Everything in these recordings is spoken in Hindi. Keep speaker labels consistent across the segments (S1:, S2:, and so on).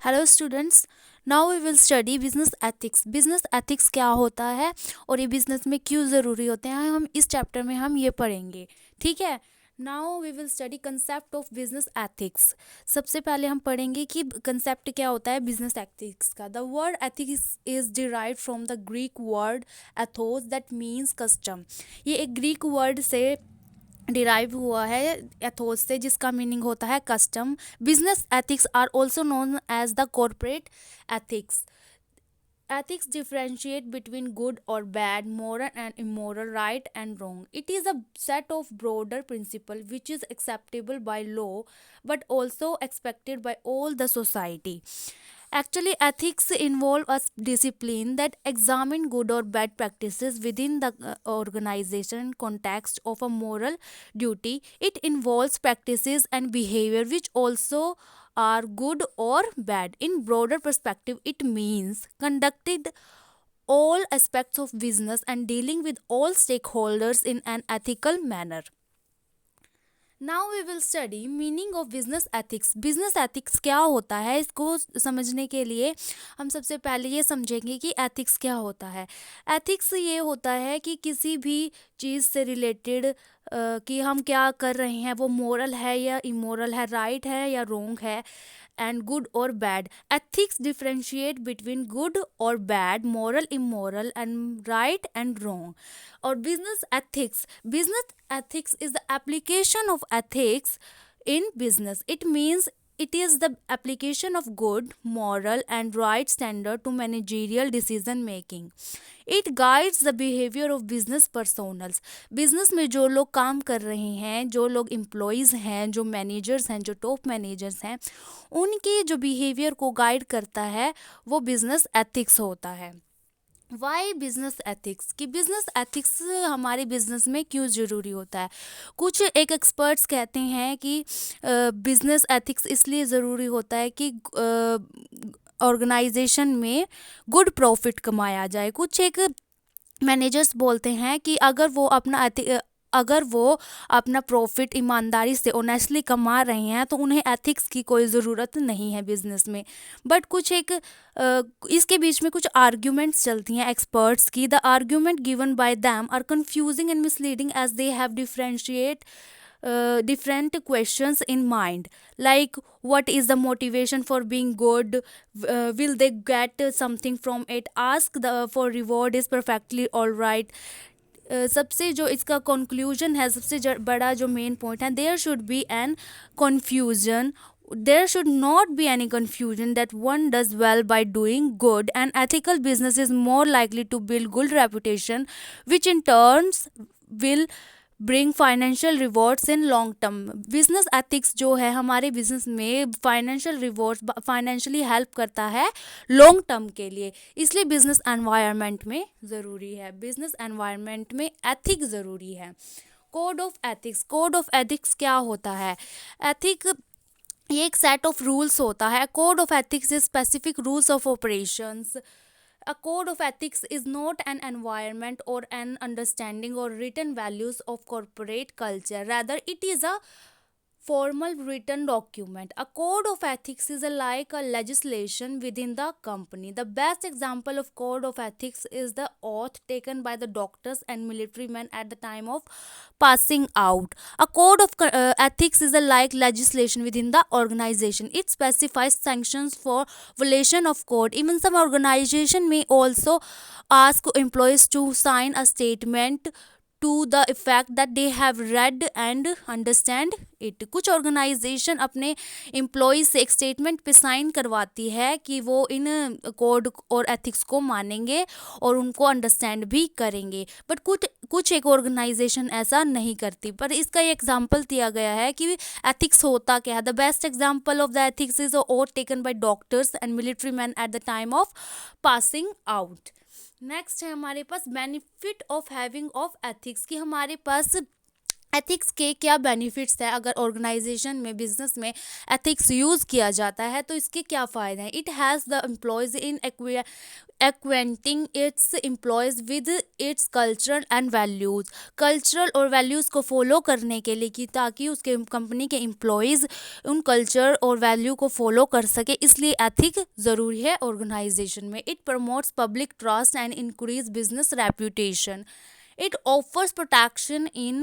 S1: Hello students. Now we will study business ethics. Business ethics क्या होता है और ये बिजनेस में क्यों ज़रूरी होते हैं, हम इस चैप्टर में हम ये पढ़ेंगे। ठीक है। Now we will study concept of business ethics. सबसे पहले हम पढ़ेंगे कि कंसेप्ट क्या होता है बिजनेस एथिक्स का। The word ethics is derive from the Greek word ethos that means custom. ये एक ग्रीक वर्ड से डिराइव हुआ है, एथोस से, जिसका मीनिंग होता है custom. Business ethics are also known as the corporate ethics. Ethics differentiate between good or bad, moral and immoral, right and wrong. It is a set of broader principles which is acceptable by law but also expected by all the society. Actually, ethics involve a discipline that examine good or bad practices within the organization context of a moral duty. It involves practices and behavior which also are good or bad. In broader perspective, it means conducted all aspects of business and dealing with all stakeholders in an ethical manner. Now we will study meaning of business ethics. Business ethics क्या होता है, इसको समझने के लिए हम सबसे पहले ये समझेंगे कि एथिक्स क्या होता है। एथिक्स ये होता है कि किसी भी चीज़ से रिलेटेड कि हम क्या कर रहे हैं वो मोरल है या इमोरल है, राइट है या रोंग है, एंड गुड और bad. Ethics differentiate between good और bad, moral immoral, and right and wrong. और business ethics is the application of ethics in business. It means it is the application of good, moral and right standard to managerial decision making. It guides the behavior of business personals. Business में जो लोग काम कर रहे हैं, जो लोग एम्प्लॉयज़ हैं, जो मैनेजर्स हैं, जो टॉप मैनेजर्स हैं, उनके जो बिहेवियर को गाइड करता है वो बिजनेस एथिक्स होता है। वाई बिजनेस एथिक्स, कि बिजनेस एथिक्स हमारे बिजनेस में क्यों ज़रूरी होता है। कुछ एक एक्सपर्ट्स कहते हैं कि बिजनेस एथिक्स इसलिए ज़रूरी होता है कि ऑर्गेनाइजेशन में गुड प्रॉफिट कमाया जाए। कुछ एक मैनेजर्स बोलते हैं कि अगर वो अपना प्रॉफिट ईमानदारी से ऑनेस्टली कमा रहे हैं तो उन्हें एथिक्स की कोई ज़रूरत नहीं है बिजनेस में। बट कुछ एक इसके बीच में कुछ आर्ग्यूमेंट्स चलती हैं एक्सपर्ट्स की। The argument given by them are confusing and misleading as they have differentiate different questions in mind, like what is the motivation for being good, will they get something from it, ask the for reward is perfectly all right. सबसे जो इसका कंक्लूजन है, सबसे बड़ा जो मेन पॉइंट है, there should be an confusion, there should not be any confusion that one does well by doing good. An ethical business is more likely to build good reputation, which in turns will bring financial rewards in long term. Business ethics जो है हमारे बिजनेस में फाइनेंशियल रिवॉर्ड्स, फाइनेंशियली हेल्प करता है लॉन्ग टर्म के लिए, इसलिए बिजनेस एनवायरनमेंट में ज़रूरी है। बिजनेस एनवायरनमेंट में एथिक्स ज़रूरी है। Code of ethics. Code of ethics क्या होता है? एथिक ये एक सेट ऑफ रूल्स होता है। Code of ethics is specific rules of operations. A code of ethics is not an environment or an understanding or written values of corporate culture. Rather, it is a formal written document. A code of ethics is like a legislation within the company. The best example of code of ethics is the oath taken by the doctors and military men at the time of passing out. A code of ethics is a like legislation within the organization. It specifies sanctions for violation of code. Even some organization may also ask employees to sign a statement to the effect that they have read and understand it. कुछ ऑर्गेनाइजेशन अपने एम्प्लॉयज़ से एक स्टेटमेंट पे साइन करवाती है कि वो इन कोड और एथिक्स को मानेंगे और उनको अंडरस्टैंड भी करेंगे। बट कुछ एक ऑर्गेनाइजेशन ऐसा नहीं करती। पर इसका ये एग्जांपल दिया गया है कि एथिक्स होता क्या है। The best example of the ethics is oath taken by doctors and military man at the time of passing out. Next है हमारे पास benefit of having of ethics, कि हमारे पास एथिक्स के क्या बेनिफिट्स हैं अगर ऑर्गेनाइजेशन में बिजनेस में एथिक्स यूज़ किया जाता है तो इसके क्या फ़ायदे हैं। It has the employees in acquainting its employees with its culture and values, cultural और वैल्यूज़ को फॉलो करने के लिए कि ताकि उसके कंपनी के एम्प्लॉयज़ उन कल्चर और वैल्यू को फॉलो कर सके, इसलिए एथिक ज़रूरी है ऑर्गेनाइजेशन में। It promotes public trust and increase business reputation. It offers protection in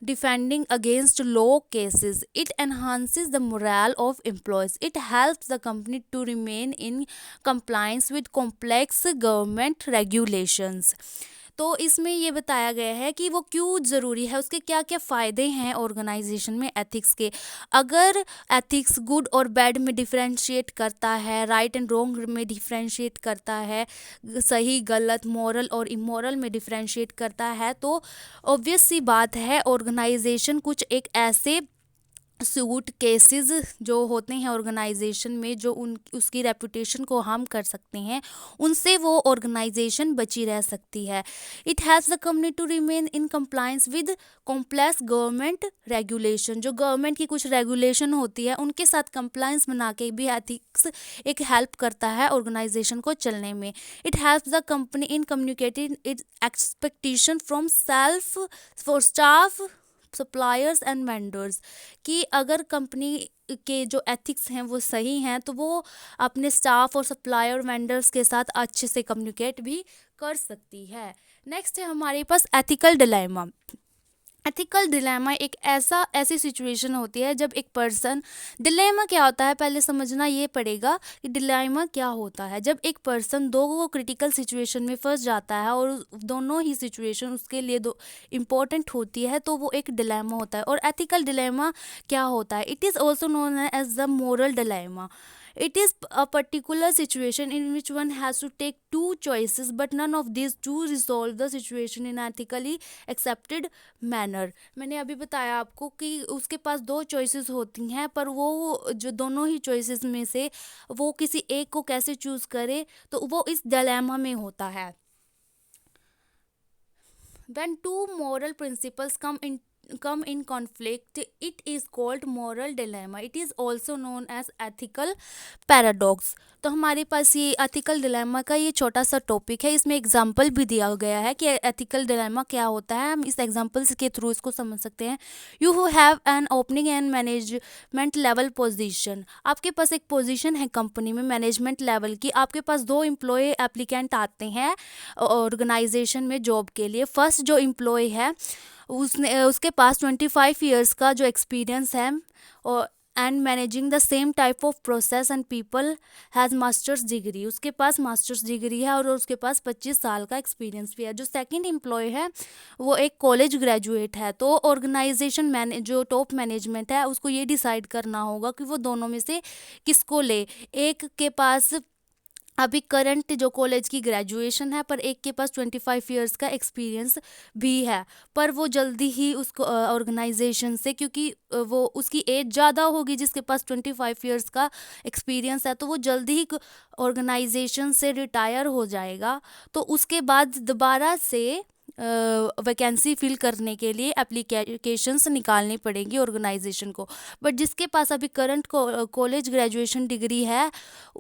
S1: defending against law cases. It enhances the morale of employees. It helps the company to remain in compliance with complex government regulations. तो इसमें ये बताया गया है कि वो क्यों ज़रूरी है, उसके क्या क्या फ़ायदे हैं ऑर्गेनाइजेशन में एथिक्स के। अगर एथिक्स गुड और बैड में डिफरेंशिएट करता है, राइट एंड रॉन्ग में डिफरेंशिएट करता है, सही गलत मॉरल और इमोरल में डिफरेंशिएट करता है, तो ऑब्वियस सी बात है ऑर्गेनाइजेशन कुछ एक ऐसे सूट केसेस जो होते हैं ऑर्गेनाइजेशन में जो उन उसकी रेपुटेशन को हार्म कर सकते हैं, उनसे वो ऑर्गेनाइजेशन बची रह सकती है। It has the company to remain in compliance with complex government regulation, जो गवर्नमेंट की कुछ रेगुलेशन होती है उनके साथ कंप्लायंस बना के भी एथिक्स एक हेल्प करता है ऑर्गेनाइजेशन को चलने में। It helps the company in communicating it's expectation from self for staff suppliers and vendors, कि अगर कंपनी के जो एथिक्स हैं वो सही हैं तो वो अपने स्टाफ और सप्लायर वेंडर्स के साथ अच्छे से कम्युनिकेट भी कर सकती है। नेक्स्ट है हमारे पास एथिकल डिलेमा। एथिकल डिलेमा एक ऐसी सिचुएशन होती है जब एक पर्सन, डिलेमा क्या होता है पहले समझना ये पड़ेगा कि डिलेमा क्या होता है। जब एक पर्सन दो क्रिटिकल सिचुएशन में फंस जाता है और दोनों ही सिचुएशन उसके लिए दो इम्पोर्टेंट होती है तो वो एक डिलेमा होता है। और एथिकल डिलेमा क्या होता है, it is also known as the moral dilemma. It is a particular situation in which one has to take two choices, but none of these two resolve the situation in ethically accepted manner. मैंने अभी बताया आपको कि उसके पास दो चॉइसेस होती हैं, पर वो जो दोनों ही चॉइसेस में से वो किसी एक को कैसे चूज़ करे तो वो इस डिलेमा में होता है। When two moral principles come in conflict, it is called moral dilemma. It is also known as ethical paradox. तो हमारे पास ये एथिकल डिलेमा का ये छोटा सा टॉपिक है, इसमें एग्जाम्पल भी दिया गया है कि एथिकल डिलेमा क्या होता है। हम इस एग्जाम्पल्स के थ्रू इसको समझ सकते हैं। You have an opening and management level position, आपके पास एक पोजीशन है कंपनी में मैनेजमेंट लेवल की, आपके पास दो एम्प्लॉय एप्लीकेंट आते हैं ऑर्गेनाइजेशन में जॉब के लिए। फर्स्ट जो एम्प्लॉय है उसके पास 25 ईयर्स का जो एक्सपीरियंस है और and managing the same type of process and people has masters degree, उसके पास मास्टर्स डिग्री है और उसके पास 25 साल का एक्सपीरियंस भी है। जो सेकंड एम्प्लॉय है वो एक कॉलेज ग्रेजुएट है। तो ऑर्गेनाइजेशन जो टॉप मैनेजमेंट है उसको ये डिसाइड करना होगा कि वो दोनों में से किसको ले। एक के पास अभी करंट जो कॉलेज की ग्रेजुएशन है पर एक के पास 25 ईयर्स का एक्सपीरियंस भी है, पर वो जल्दी ही उसको ऑर्गेनाइजेशन से, क्योंकि वो उसकी एज ज़्यादा होगी जिसके पास 25 ईयर्स का एक्सपीरियंस है, तो वो जल्दी ही ऑर्गेनाइजेशन से रिटायर हो जाएगा। तो उसके बाद दोबारा से वैकेंसी फिल करने के लिए एप्लीकेशंस निकालनी पड़ेंगी ऑर्गेनाइजेशन को। बट जिसके पास अभी करंट कॉलेज ग्रेजुएशन डिग्री है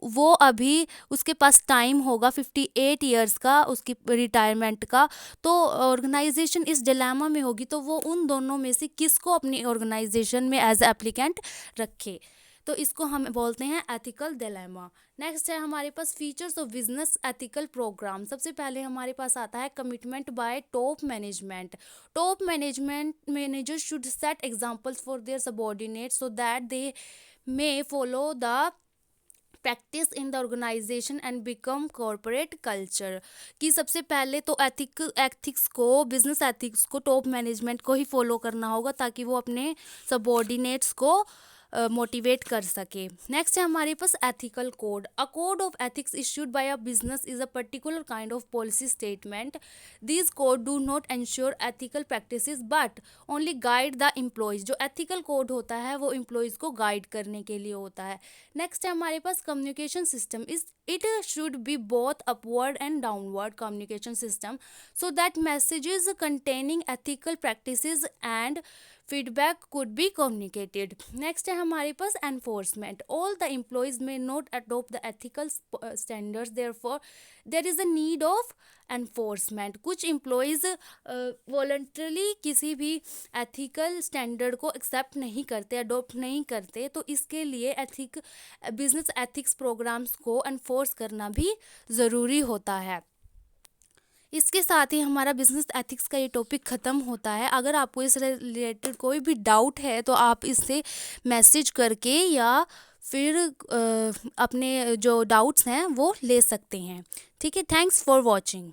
S1: वो अभी उसके पास टाइम होगा 58 ईयर्स का उसकी रिटायरमेंट का, तो ऑर्गेनाइजेशन इस डिलेमा में होगी तो वो उन दोनों में से किसको अपनी ऑर्गेनाइजेशन में एज एप्लीकेंट रखे, तो इसको हम बोलते हैं एथिकल डिलेमा। नेक्स्ट है हमारे पास features of business ethical program. सबसे पहले हमारे पास आता है commitment by top management. Top management manager should set examples for their subordinates so that they may follow the practice in the organisation and become corporate culture. कि सबसे पहले तो एथिक्स को, बिजनेस एथिक्स को टॉप मैनेजमेंट को ही फॉलो करना होगा ताकि वो अपने सबऑर्डिनेट्स को मोटिवेट कर सके। नेक्स्ट है हमारे पास ethical code. A code of ethics issued by a business is a particular kind of policy statement. These code do not ensure ethical practices but only guide the employees. जो एथिकल कोड होता है वो एम्प्लॉयज़ को गाइड करने के लिए होता है। नेक्स्ट है हमारे पास communication system is it should be both upward and downward communication system so that messages containing ethical practices and feedback could be communicated. Next है हमारे पास enforcement. All the employees may not adopt the ethical standards, therefore there is a need of enforcement. कुछ employees voluntarily किसी भी ethical standard को accept नहीं करते, adopt नहीं करते, तो इसके लिए business ethics programs को enforce करना भी ज़रूरी होता है। इसके साथ ही हमारा बिजनेस एथिक्स का ये टॉपिक ख़त्म होता है। अगर आपको इस रिलेटेड कोई भी डाउट है तो आप इससे मैसेज करके या फिर अपने जो डाउट्स हैं वो ले सकते हैं। ठीक है, थैंक्स फॉर वॉचिंग।